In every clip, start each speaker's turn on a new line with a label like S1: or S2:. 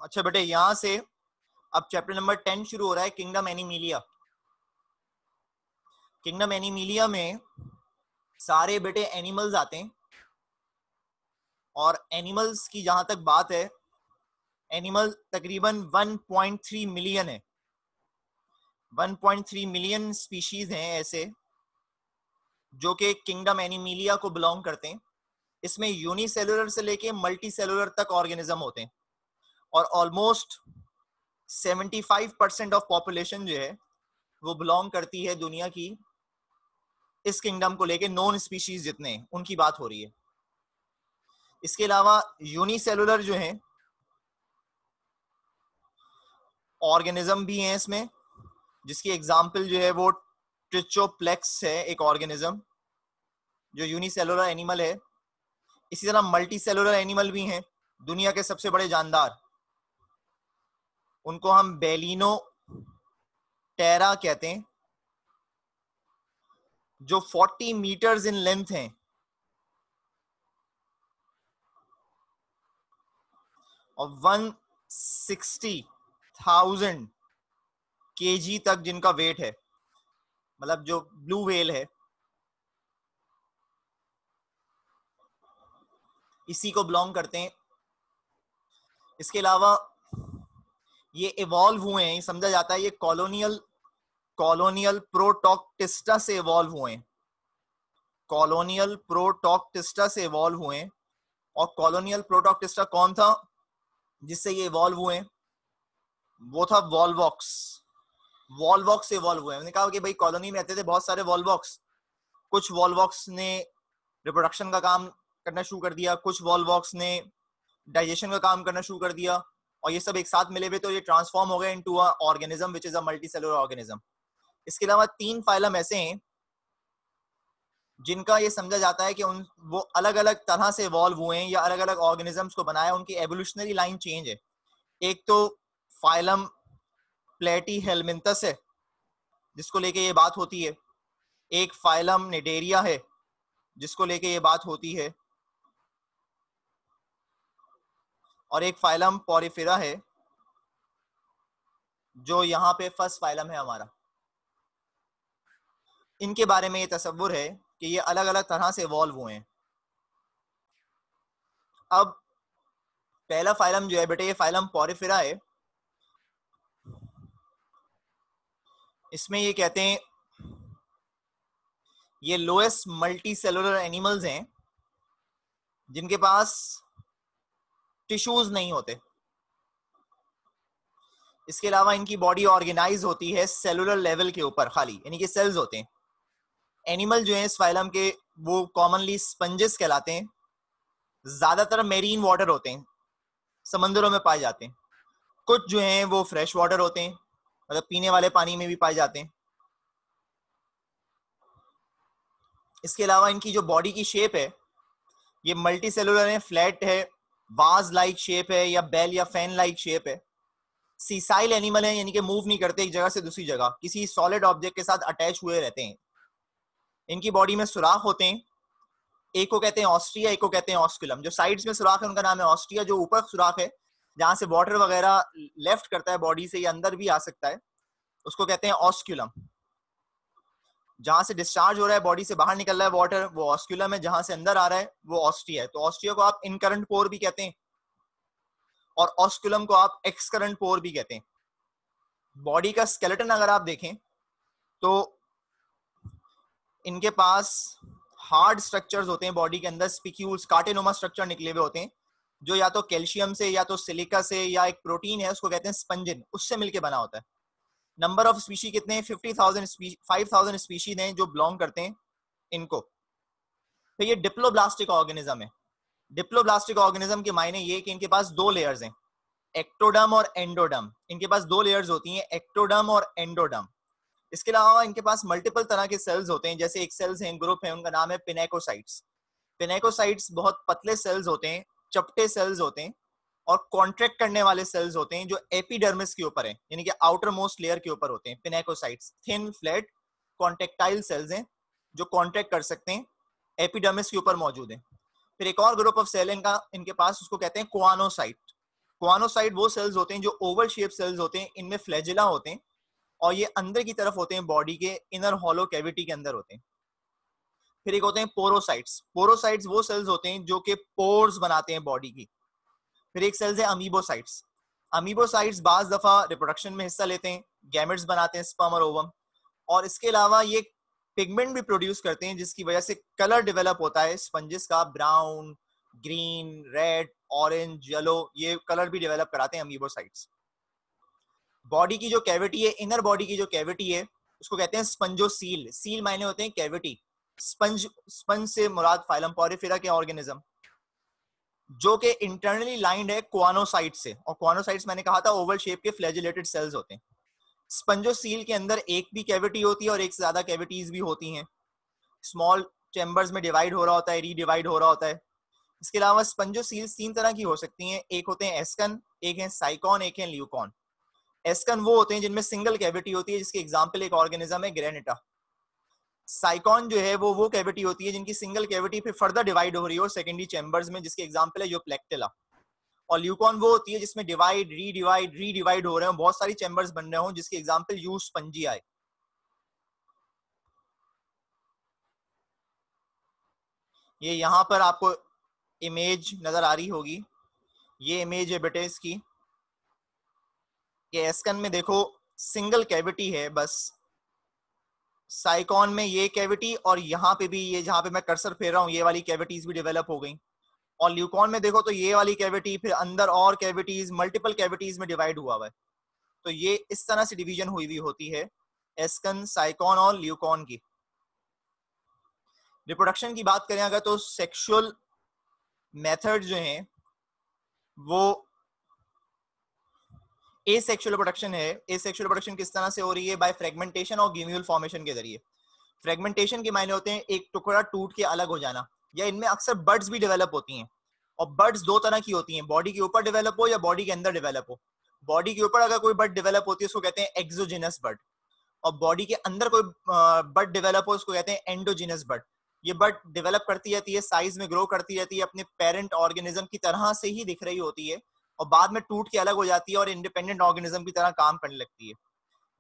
S1: अच्छा बेटे, यहां से अब चैप्टर नंबर 10 शुरू हो रहा है, किंगडम एनिमिलिया। किंगडम एनिमिलिया में सारे बेटे एनिमल्स आते हैं, और एनिमल्स की जहां तक बात है, एनिमल तकरीबन 1.3 मिलियन है। 1.3 मिलियन स्पीशीज हैं ऐसे जो कि किंगडम एनिमिलिया को बिलोंग करते हैं। इसमें यूनिसेलुलर से लेके मल्टी सेलुलर तक ऑर्गेनिज्म होते हैं, और ऑलमोस्ट 75% ऑफ पॉपुलेशन जो है वो बिलोंग करती है दुनिया की इस किंगडम को लेके। नॉन स्पीशीज जितने हैं उनकी बात हो रही है। इसके अलावा यूनिसेलुलर जो है ऑर्गेनिज्म भी हैं इसमें, जिसकी एग्जांपल जो है वो ट्रिचोप्लेक्स है, एक ऑर्गेनिज्म जो यूनिसेलुलर एनिमल है। इसी तरह मल्टी सेलुलर एनिमल भी हैं, दुनिया के सबसे बड़े जानदार, उनको हम बेलिनो टेरा कहते हैं, जो 40 मीटर्स इन लेंथ हैं, और 160,000 kg तक जिनका वेट है, मतलब जो ब्लू व्हेल है इसी को बिलोंग करते हैं। इसके अलावा ये इवॉल्व हुए हैं, समझा जाता है ये कॉलोनियल प्रोटॉक्टिस्टा से इवॉल्व हुए हैं। कॉलोनियल प्रोटॉक्टिस्टा से इवॉल्व हुए हैं। और कॉलोनियल प्रोटॉक्टिस्टा कौन था जिससे ये इवॉल्व हुए? वो था वॉल्वॉक्स। वॉल्वॉक्स से इवॉल्व हुए। मैंने कहा कि भाई कॉलोनी में रहते थे बहुत सारे वॉल्वॉक्स, कुछ वॉल्वॉक्स ने रिप्रोडक्शन का काम करना शुरू कर दिया, कुछ वॉल्वॉक्स ने डाइजेशन का काम करना शुरू कर दिया, और ये सब एक साथ मिले हुए तो ये ट्रांसफॉर्म हो गए into a organism which is a multicellular organism. इसके अलावा 3 फाइलम ऐसे हैं जिनका ये समझा जाता है कि वो अलग अलग तरह से इवॉल्व हुए हैं या अलग अलग ऑर्गेनिजम्स को बनाया, उनकी एवोल्यूशनरी लाइन चेंज है। एक तो फाइलम प्लेटीहेलमिंथस है जिसको लेके ये बात होती है, एक फाइलम निडेरिया है जिसको लेके ये बात होती है, और एक फाइलम पोरिफेरा है जो यहाँ पे फर्स्ट फाइलम है हमारा। इनके बारे में ये तस्वुर है कि ये अलग अलग तरह से इवॉल्व हुए हैं। अब पहला फाइलम जो है बेटे, ये फाइलम पोरिफेरा है। इसमें ये कहते हैं ये लोएस्ट मल्टी सेलुलर एनिमल्स हैं जिनके पास टिश्यूज नहीं होते। इसके अलावा इनकी बॉडी ऑर्गेनाइज होती है सेलुलर लेवल के ऊपर खाली, यानी कि सेल्स होते हैं। एनिमल जो है इस फाइलम के वो कॉमनली स्पंजेस कहलाते हैं। ज्यादातर मेरीन वाटर होते हैं, समंदरों में पाए जाते हैं। कुछ जो हैं वो फ्रेश वाटर होते हैं, मतलब पीने वाले पानी में भी पाए जाते हैं। इसके अलावा इनकी जो बॉडी की शेप है ये मल्टी सेलुलर है, फ्लैट है, वाज लाइक शेप है, या बेल या फैन लाइक शेप है। सीसाइल एनिमल है, यानी कि मूव नहीं करते एक जगह से दूसरी जगह, किसी सॉलिड ऑब्जेक्ट के साथ अटैच हुए रहते हैं। इनकी बॉडी में सुराख होते हैं, एक को कहते हैं ऑस्ट्रिया, एक को कहते हैं ऑस्कुलम। जो साइड्स में सुराख है उनका नाम है ऑस्ट्रिया, जो ऊपर सुराख है जहां से वाटर वगैरह लेफ्ट करता है बॉडी से या अंदर भी आ सकता है, उसको कहते हैं ऑस्कुलम। जहां से डिस्चार्ज हो रहा है, बॉडी से बाहर निकल रहा है वाटर, वो ऑस्कुलम है। जहां से अंदर आ रहा है वो ऑस्ट्रिया है। तो ऑस्ट्रिया को आप इनकरंट पोर भी कहते हैं, और ऑस्कुलम को आप एक्सकरंट पोर भी कहते हैं। बॉडी का स्केलेटन अगर आप देखें तो इनके पास हार्ड स्ट्रक्चर्स होते हैं बॉडी के अंदर, स्पिक्यूल्स, कार्टेनोमा स्ट्रक्चर निकले हुए होते हैं, जो या तो कैल्शियम से या तो सिलिका से या एक प्रोटीन है उसको कहते हैं स्पंजिन, उससे मिलके बना होता है। नंबर ऑफ स्पीशी कितने हैं? 5,000 स्पीशीज हैं जो बिलोंग करते हैं इनको। तो ये डिप्लोब्लास्टिक ऑर्गेनिज्म है। डिप्लोब्लास्टिक ऑर्गेनिज्म के मायने ये कि इनके पास 2 लेयर्स हैं, एक्टोडर्म और एंडोडर्म। इनके पास 2 लेयर्स होती हैं, एक्टोडर्म और एंडोडर्म। इसके अलावा इनके पास मल्टीपल तरह के सेल्स होते हैं, जैसे एक सेल्स हैं, ग्रुप है, उनका नाम है पिनेकोसाइट्स। पिनेकोसाइट्स बहुत पतले सेल्स होते हैं, चपटे सेल्स होते हैं, और कॉन्ट्रैक्ट करने वाले सेल्स होते हैं जो एपिडर्मिस के ऊपर है, यानी कि आउटर मोस्ट लेयर के ऊपर होते हैं। Pinacocytes thin flat contractile sales हैं जो कॉन्ट्रैक्ट कर सकते हैं, एपिडर्मिस के ऊपर मौजूद है। फिर एक और ग्रुप ऑफ सेल इनका इनके पास, उसको कहते हैं कोआनोसाइट। क्वानोसाइट वो सेल्स होते हैं जो ओवल शेप सेल्स होते हैं, इनमें फ्लैजिला होते हैं और ये अंदर की तरफ होते हैं, बॉडी के इनर हॉलो कैविटी के अंदर होते हैं। फिर एक होते हैं पोरोसाइट्स। पोरोसाइट्स वो सेल्स होते हैं जो कि पोर्स बनाते हैं बॉडी की। फिर एक सेल्स है अमीबोसाइट्स। अमीबोसाइट्स बाज दफा रिप्रोडक्शन में हिस्सा लेते हैं, गैमेट्स बनाते हैं, स्पर्म और ओवम, और इसके अलावा ये पिगमेंट भी प्रोड्यूस करते हैं जिसकी वजह से कलर डेवलप होता है स्पंजेस का, brown, green, red, orange, yellow, ये कलर भी डेवलप कराते हैं अमीबोसाइट्स। बॉडी की जो कैविटी है, इनर बॉडी की जो कैविटी है, उसको कहते हैं स्पंजोसील। सील मायने होते हैं कैविटी, स्पंज, स्पंज से मुराद फाइलम पॉरीफेरा के ऑर्गेनिज्म, जो कि इंटरनली लाइंड है क्वानोसाइट से, और क्वानोसाइट्स मैंने कहा था ओवल शेप के फ्लैजिलेटेड सेल्स होते हैं। स्पंजोसील के अंदर एक भी कैविटी होती है और एक से ज्यादा कैविटीज भी होती हैं, स्मॉल चैम्बर्स में डिवाइड हो रहा होता है, रीडिवाइड हो रहा होता है। इसके अलावा स्पंजोसील्स 3 तरह की हो सकती हैं, एक होते हैं एस्कन, एक है साइकॉन, एक है ल्यूकॉन। एस्कन वो होते हैं जिनमें सिंगल कैविटी होती है, जिसकी एग्जांपल एक ऑर्गेनिज्म है ग्रेनेटा। साइकॉन जो है वो कैविटी होती है जिनकी सिंगल कैविटी फिर फर्दर डिवाइड हो रही हो सेकेंडरी चैम्बर्स में, जिसकी एग्जांपल है यूप्लेक्टिला। और ल्यूकॉन वो होती है जिसमें डिवाइड रीडिवाइड हो रहे हो, बहुत सारी चैम्बर्स बन रहे हो, जिसकी एग्जांपल यू स्पंजिया है। ये यहाँ पर आपको इमेज नजर आ रही होगी, ये इमेज है बेटे इसकी, कि एस्कन में देखो सिंगल कैविटी है बस, साइकॉन में ये कैविटी, और यहाँ पे भी ये जहाँ पे मैं कर्सर फेर रहा हूँ ये वाली कैविटीज भी डेवलप हो गई। और ल्यूकॉन में देखो तो ये वाली कैविटी, फिर अंदर और कैविटीज, मल्टीपल कैविटीज में डिवाइड हुआ हुआ है। तो ये इस तरह से डिवीजन हुई हुई होती है एस्कन, साइकॉन और ल्यूकॉन की। रिप्रोडक्शन की बात करें अगर, तो सेक्सुअल मेथड जो हैं वो एसेक्सुअल रिप्रोडक्शन है। एसेक्सुअल रिप्रोडक्शन किस तरह से हो रही है? बाय फ्रेगमेंटेशन और ग्यूम्यूल फॉर्मेशन के जरिए। फ्रेगमेंटेशन के मायने होते हैं एक टुकड़ा टूट के अलग हो जाना, या इनमें अक्सर बर्ड्स भी डेवलप होती हैं। और बर्ड्स 2 तरह की होती हैं, बॉडी के ऊपर डेवलप हो या बॉडी के अंदर डेवलप हो। बॉडी के ऊपर अगर कोई बर्ड डेवलप होती है उसको कहते हैं एक्सोजिनस बर्ड, और बॉडी के अंदर कोई बर्ड डेवलप हो उसको कहते हैं एंडोजिनस बर्ड। ये बर्ड डेवलप करती रहती है, साइज में ग्रो करती रहती है, अपने पेरेंट ऑर्गेनिज्म की तरह से ही दिख रही होती है, और बाद में टूट के अलग हो जाती है और इंडिपेंडेंट ऑर्गेनिज्म की तरह काम करने लगती है।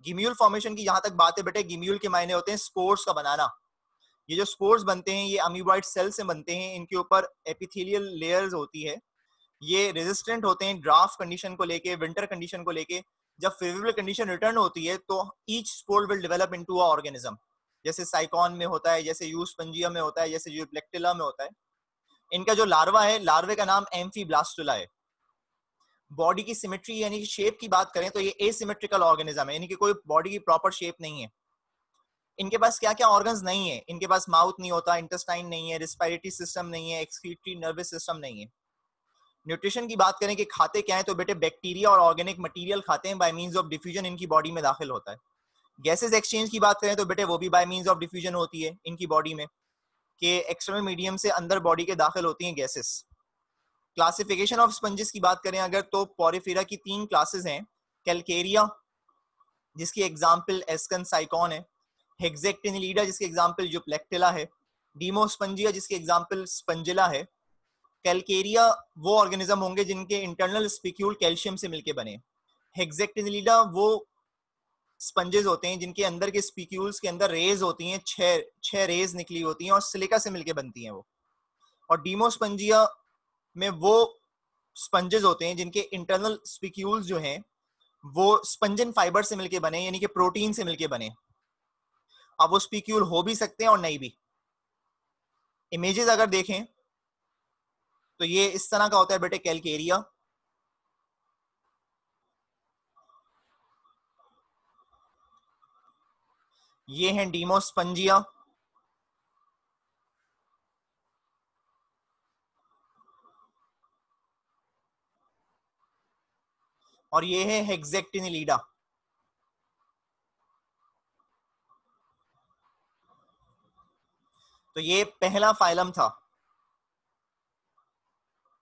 S1: गिम्यूल फॉर्मेशन की जहां तक बात है बेटे, गिम्यूल के मायने होते हैं स्पोर्स का बनाना। ये जो स्पोर्स बनते हैं ये अमीबॉइड सेल से बनते हैं, इनके ऊपर एपिथेलियल लेयर्स होती है, ये रेजिस्टेंट होते हैं ड्राफ्ट कंडीशन को लेके, विंटर कंडीशन को लेके। जब फेवरेबल कंडीशन रिटर्न होती है तो each spore will develop into a organism, जैसे साइकॉन में होता है, जैसे यूस्पंजिया में होता है, जैसे यूप्लेक्टिला में होता है। इनका जो लार्वा है, लार्वे का नाम एम्फीब्लास्टुला है। बॉडी की सिमेट्री यानी कि शेप की बात करें तो ये एसिमेट्रिकल ऑर्गेनिज्म है, यानी कि कोई बॉडी की प्रॉपर शेप नहीं है। इनके पास क्या क्या ऑर्गन्स नहीं है? इनके पास माउथ नहीं होता, इंटेस्टाइन नहीं है, रेस्पिरेटरी सिस्टम नहीं है, एक्सक्रीटरी नर्वस सिस्टम नहीं है। न्यूट्रिशन की बात करें कि खाते क्या है, तो बेटे बैक्टीरिया और ऑर्गेनिक मटेरियल खाते हैं, बाय मींस ऑफ डिफ्यूजन इनकी बॉडी में दाखिल होता है। गैसेस एक्सचेंज की बात करें तो बेटे वो भी बाय मींस ऑफ डिफ्यूजन होती है इनकी बॉडी में, कि एक्सटर्नल मीडियम से अंदर बॉडी के दाखिल होती हैं गैसेस। क्लासिफिकेशन ऑफ स्पंजेस की बात करें अगर, तो पॉरीफेरा की 3 क्लासेस हैं। कैलकेरिया जिसकी एग्जाम्पल एस्कन, साइकॉन है। हेक्सेक्टिनिलीडा जिसकी एग्जाम्पल यूप्लेक्टिला है। डीमोस्पंजिया जिसकी एग्जाम्पल स्पंजिला है। कैलकेरिया वो ऑर्गेनिज्म होंगे जिनके इंटरनल स्पिक्यूल कैल्शियम से मिलके बने। हेक्सेक्टिनिलीडा वो स्पंजेस होते हैं जिनके अंदर के स्पिक्यूल्स के अंदर रेज होती हैं, छह रेज निकली होती हैं और सिलिका से मिलके बनती हैं वो। और डीमोस्पंजिया में वो स्पंजेस होते हैं जिनके इंटरनल स्पिक्यूल्स जो हैं वो स्पंजन फाइबर से मिलके बने, यानी कि प्रोटीन से मिलके बने। अब वो स्पिक्यूल हो भी सकते हैं और नहीं भी। इमेजेस अगर देखें तो ये इस तरह का होता है बेटे कैलकेरिया। ये है डीमोस्पंजिया, और ये है हेक्सेक्टिनिलीडा। तो ये पहला फाइलम था